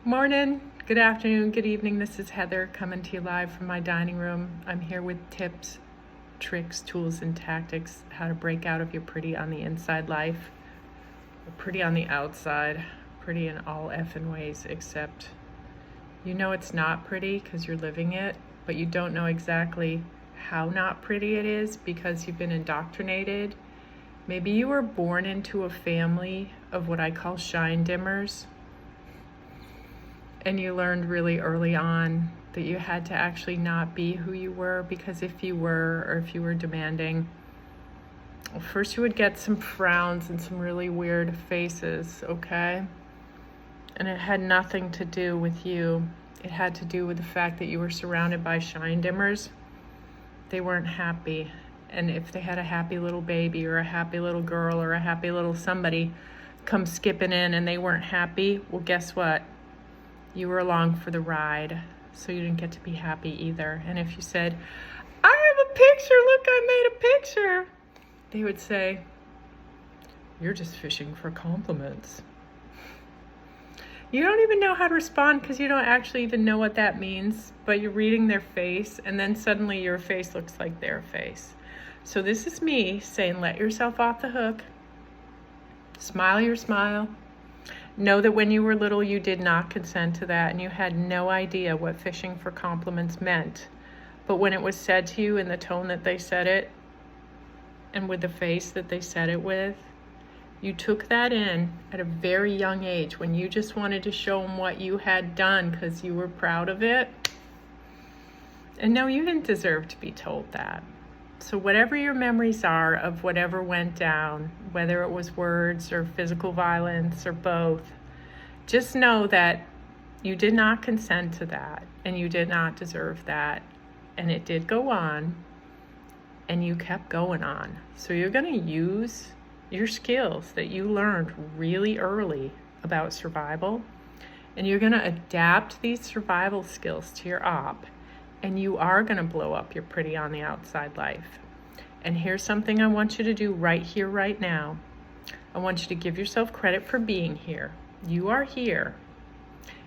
Morning, good afternoon, good evening. This is Heather coming to you live from my dining room. I'm here with tips, tricks, tools, and tactics how to break out of your pretty on the inside life, or pretty on the outside, pretty in all effing ways, except you know it's not pretty because you're living it, but you don't know exactly how not pretty it is because you've been indoctrinated. Maybe you were born into a family of what I call shine dimmers. And you learned really early on that you had to actually not be who you were, because if you were, or if you were demanding, well, first you would get some frowns and some really weird faces, okay? And it had nothing to do with you. It had to do with the fact that you were surrounded by shine dimmers. They weren't happy. And if they had a happy little baby or a happy little girl or a happy little somebody come skipping in and they weren't happy, well, guess what? You were along for the ride, so you didn't get to be happy either. And if you said, I have a picture, look, I made a picture, they would say, you're just fishing for compliments. You don't even know how to respond because you don't actually even know what that means, but you're reading their face, and then suddenly your face looks like their face. So this is me saying, let yourself off the hook. Smile your smile. Know that when you were little, you did not consent to that, and you had no idea what fishing for compliments meant. But when it was said to you in the tone that they said it, and with the face that they said it with, you took that in at a very young age when you just wanted to show them what you had done because you were proud of it. And no, you didn't deserve to be told that. So whatever your memories are of whatever went down, whether it was words or physical violence or both, just know that you did not consent to that and you did not deserve that. And it did go on and you kept going on. So you're going to use your skills that you learned really early about survival, and you're going to adapt these survival skills to your op. And you are going to blow up your pretty on the outside life. And here's something I want you to do right here, right now. I want you to give yourself credit for being here. You are here.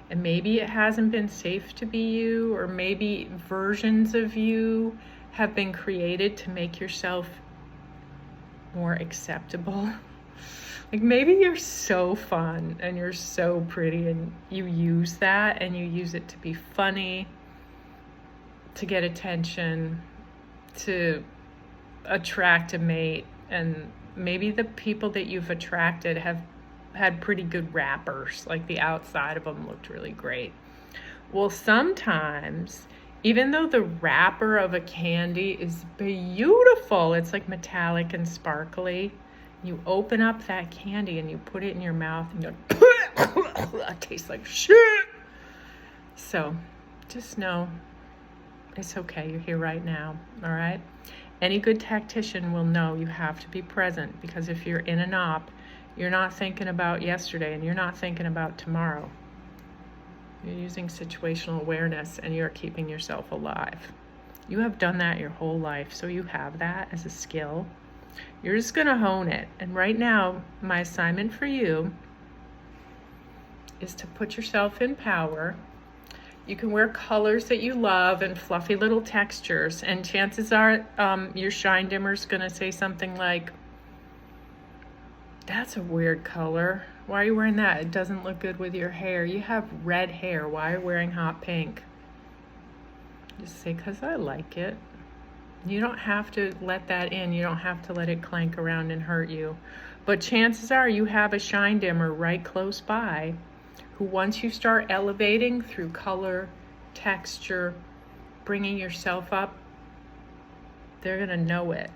And maybe it hasn't been safe to be you, or maybe versions of you have been created to make yourself more acceptable. Like maybe you're so fun and you're so pretty and you use that and you use it to be funny, to get attention, to attract a mate, and maybe the people that you've attracted have had pretty good wrappers, like the outside of them looked really great. Well, sometimes, even though the wrapper of a candy is beautiful, it's like metallic and sparkly, you open up that candy and you put it in your mouth and you're like, that tastes like shit. So just know it's okay. You're here right now. All right. Any good tactician will know you have to be present, because if you're in an op, you're not thinking about yesterday and you're not thinking about tomorrow. You're using situational awareness and you're keeping yourself alive. You have done that your whole life, so you have that as a skill. You're just going to hone it. And right now, my assignment for you is to put yourself in power. You can wear colors that you love and fluffy little textures, and chances are your shine dimmer's going to say something like, that's a weird color. Why are you wearing that? It doesn't look good with your hair. You have red hair. Why are you wearing hot pink? Just say, because I like it. You don't have to let that in. You don't have to let it clank around and hurt you. But chances are you have a shine dimmer right close by who, once you start elevating through color, texture, bringing yourself up, they're going to know it.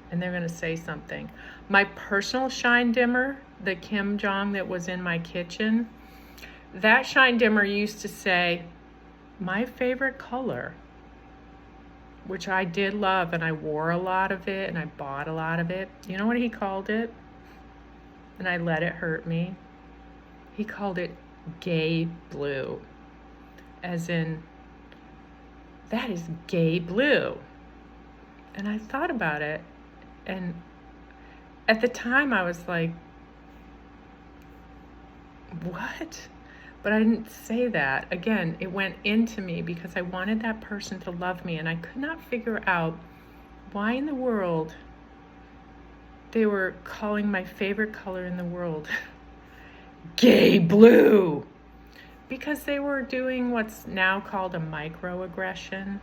And they're going to say something. My personal shine dimmer, the Kim Jong that was in my kitchen, that shine dimmer used to say, my favorite color, which I did love, and I wore a lot of it and I bought a lot of it. You know what he called it? And I let it hurt me. He called it gay blue, as in, that is gay blue. And I thought about it, and at the time I was like, what? But I didn't say that. Again, it went into me because I wanted that person to love me, and I could not figure out why in the world they were calling my favorite color in the world gay blue. Because they were doing what's now called a microaggression.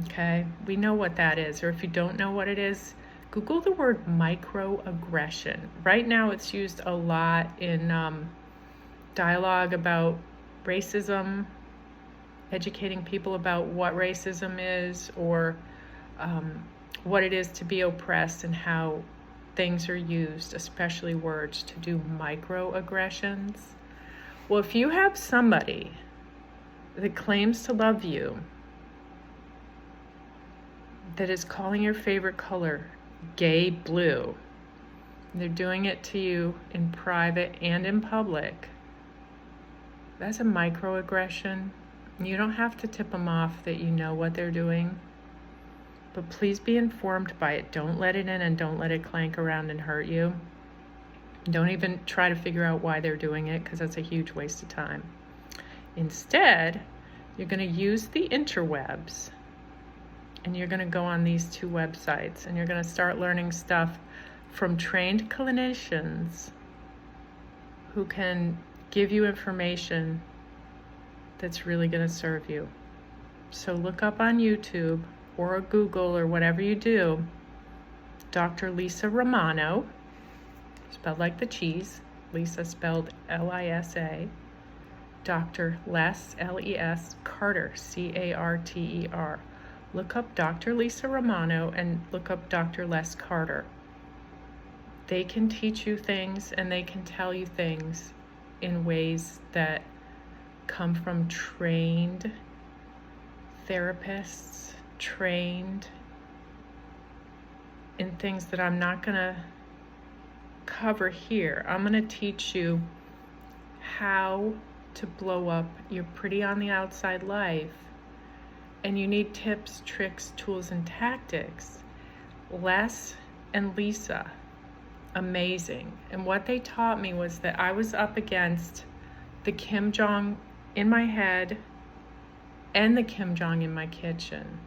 Okay, we know what that is, or if you don't know what it is, Google the word microaggression. Right now it's used a lot in dialogue about racism, educating people about what racism is, or what it is to be oppressed and how things are used, especially words, to do microaggressions. Well, if you have somebody that claims to love you, that is calling your favorite color gay blue, they're doing it to you in private and in public, that's a microaggression. You don't have to tip them off that you know what they're doing, but please be informed by it. Don't let it in, and don't let it clank around and hurt you. Don't even try to figure out why they're doing it, because that's a huge waste of time. Instead, you're going to use the interwebs, and you're going to go on these two websites, and you're going to start learning stuff from trained clinicians who can give you information that's really going to serve you. So look up on YouTube or Google or whatever you do, Dr. Lisa Romano, spelled like the cheese, Lisa spelled Lisa, Dr. Les, L-E-S, Carter, C-A-R-T-E-R. Look up Dr. Lisa Romano and look up Dr. Les Carter. They can teach you things, and they can tell you things in ways that come from trained therapists, trained in things that I'm not going to cover here. I'm going to teach you how to blow up your pretty on the outside life, and you need tips, tricks, tools, and tactics. Les and Lisa, amazing. And what they taught me was that I was up against the Kim Jong in my head and the Kim Jong in my kitchen.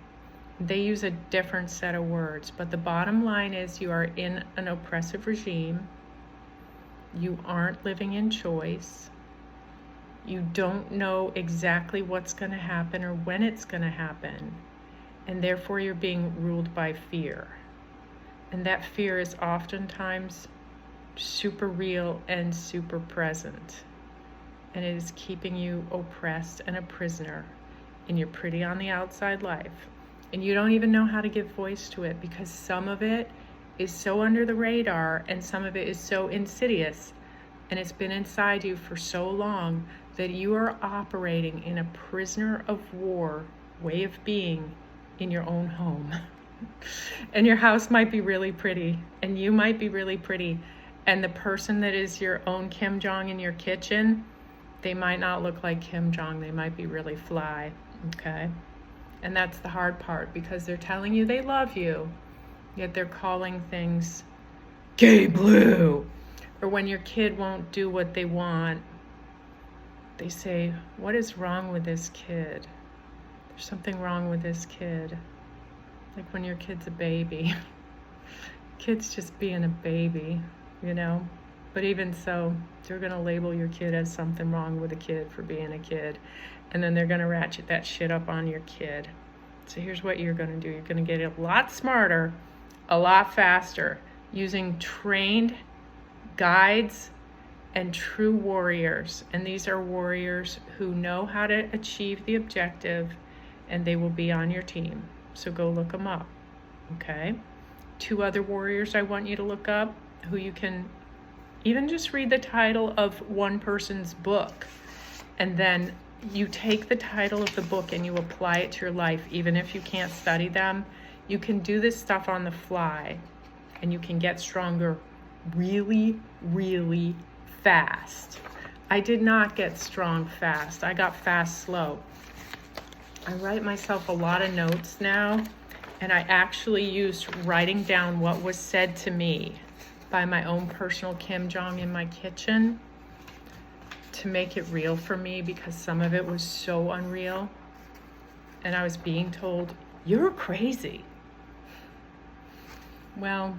They use a different set of words, but the bottom line is you are in an oppressive regime. You aren't living in choice. You don't know exactly what's going to happen or when it's going to happen, and therefore you're being ruled by fear. And that fear is oftentimes super real and super present. And it is keeping you oppressed and a prisoner in your pretty on the outside life. And you don't even know how to give voice to it, because some of it is so under the radar and some of it is so insidious, and it's been inside you for so long that you are operating in a prisoner of war way of being in your own home. And your house might be really pretty, and you might be really pretty, and the person that is your own Kim Jong in your kitchen, they might not look like Kim Jong. They might be really fly, okay? And that's the hard part, because they're telling you they love you, yet they're calling things gay blue. Or when your kid won't do what they want, they say, what is wrong with this kid? There's something wrong with this kid. Like when your kid's a baby. Kid's just being a baby, you know? But even so, they're going to label your kid as something wrong with a kid for being a kid. And then they're going to ratchet that shit up on your kid. So here's what you're going to do. You're going to get a lot smarter, a lot faster, using trained guides and true warriors. And these are warriors who know how to achieve the objective, and they will be on your team. So go look them up, okay? 2 other warriors I want you to look up, who you can even just read the title of one person's book, and then you take the title of the book and you apply it to your life. Even if you can't study them, you can do this stuff on the fly, and you can get stronger really, really fast. I did not get strong fast. I got fast slow. I write myself a lot of notes now, and I actually used writing down what was said to me by my own personal Kim Jong in my kitchen to make it real for me because some of it was so unreal. And I was being told, you're crazy. Well,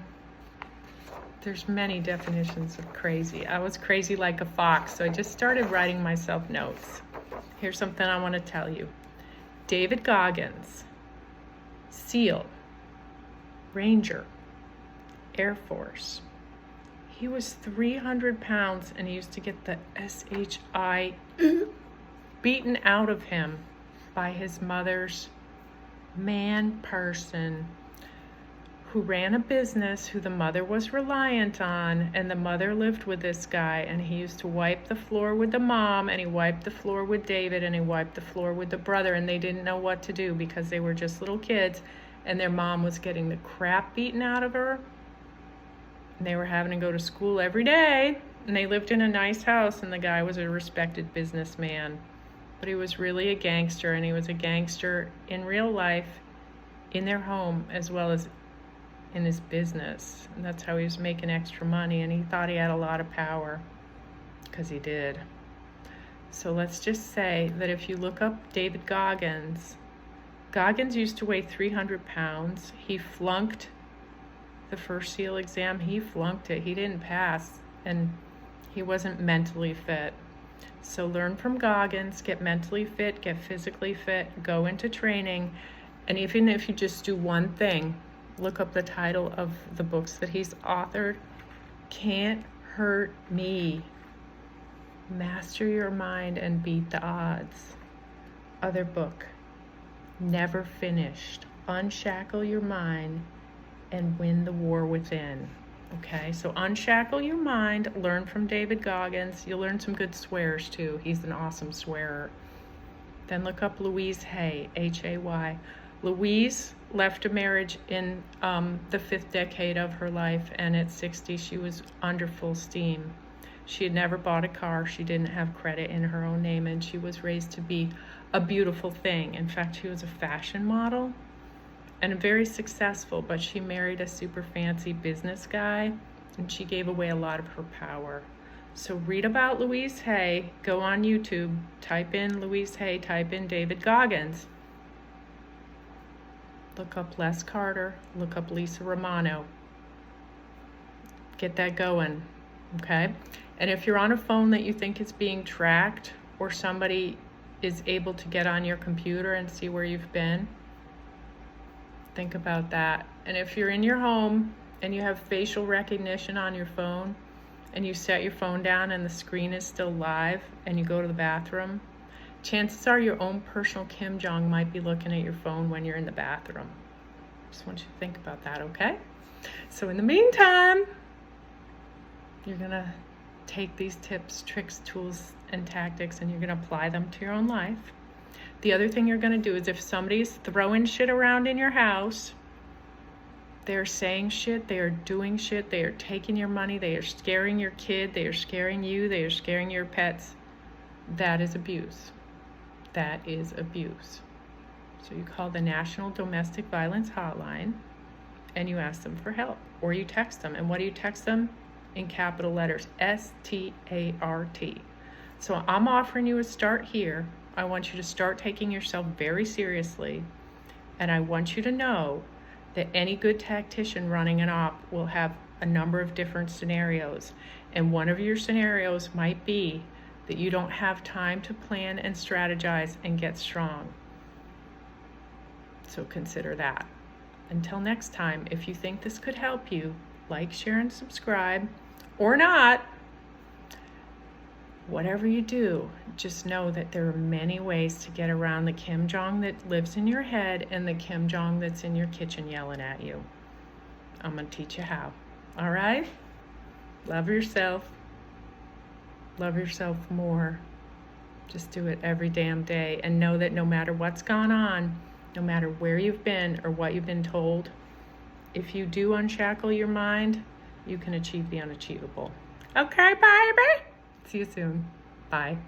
there's many definitions of crazy. I was crazy like a fox, so I just started writing myself notes. Here's something I want to tell you. David Goggins, SEAL, Ranger, Air Force. He was 300 pounds and he used to get the SHI beaten out of him by his mother's man person who ran a business, who the mother was reliant on, and the mother lived with this guy, and he used to wipe the floor with the mom, and he wiped the floor with David, and he wiped the floor with the brother, and they didn't know what to do because they were just little kids, and their mom was getting the crap beaten out of her, and they were having to go to school every day, and they lived in a nice house, and the guy was a respected businessman, but he was really a gangster, and he was a gangster in real life, in their home, as well as in his business. And that's how he was making extra money, and he thought he had a lot of power, because he did. So let's just say that if you look up David Goggins, Goggins used to weigh 300 pounds. He flunked the first SEAL exam. He flunked it. He didn't pass, and he wasn't mentally fit. So learn from Goggins, get mentally fit, get physically fit, go into training, and even if you just do one thing, look up the title of the books that he's authored. Can't Hurt Me. Master Your Mind and Beat the Odds. Other book, Never Finished. Unshackle Your Mind and Win the War Within. Okay, so unshackle your mind, learn from David Goggins. You'll learn some good swears too. He's an awesome swearer. Then look up Louise Hay, Hay. Louise left a marriage in the 5th decade of her life, and at 60 she was under full steam. She had never bought a car, she didn't have credit in her own name, and she was raised to be a beautiful thing. In fact, she was a fashion model and very successful, but she married a super fancy business guy, and she gave away a lot of her power. So read about Louise Hay, go on YouTube, type in Louise Hay, type in David Goggins. Look up Les Carter, look up Lisa Romano. Get that going, okay? And if you're on a phone that you think is being tracked, or somebody is able to get on your computer and see where you've been, think about that. And if you're in your home and you have facial recognition on your phone, and you set your phone down and the screen is still live, and you go to the bathroom, chances are your own personal Kim Jong might be looking at your phone when you're in the bathroom. Just want you to think about that, okay? So in the meantime, you're gonna take these tips, tricks, tools, and tactics, and you're gonna apply them to your own life. The other thing you're gonna do is if somebody's throwing shit around in your house, they're saying shit, they are doing shit, they are taking your money, they are scaring your kid, they are scaring you, they are scaring your pets, that is abuse. That is abuse. So you call the National Domestic Violence Hotline and you ask them for help, or you text them. And what do you text them? In capital letters, START. So I'm offering you a start here. I want you to start taking yourself very seriously, and I want you to know that any good tactician running an op will have a number of different scenarios, and one of your scenarios might be that you don't have time to plan and strategize and get strong. So consider that. Until next time, if you think this could help you, like, share, and subscribe, or not. Whatever you do, just know that there are many ways to get around the Kim Jong that lives in your head and the Kim Jong that's in your kitchen yelling at you. I'm going to teach you how. All right? Love yourself. Love yourself more. Just do it every damn day, and know that no matter what's gone on, no matter where you've been or what you've been told, if you do unshackle your mind, you can achieve the unachievable. Okay, baby? See you soon. Bye.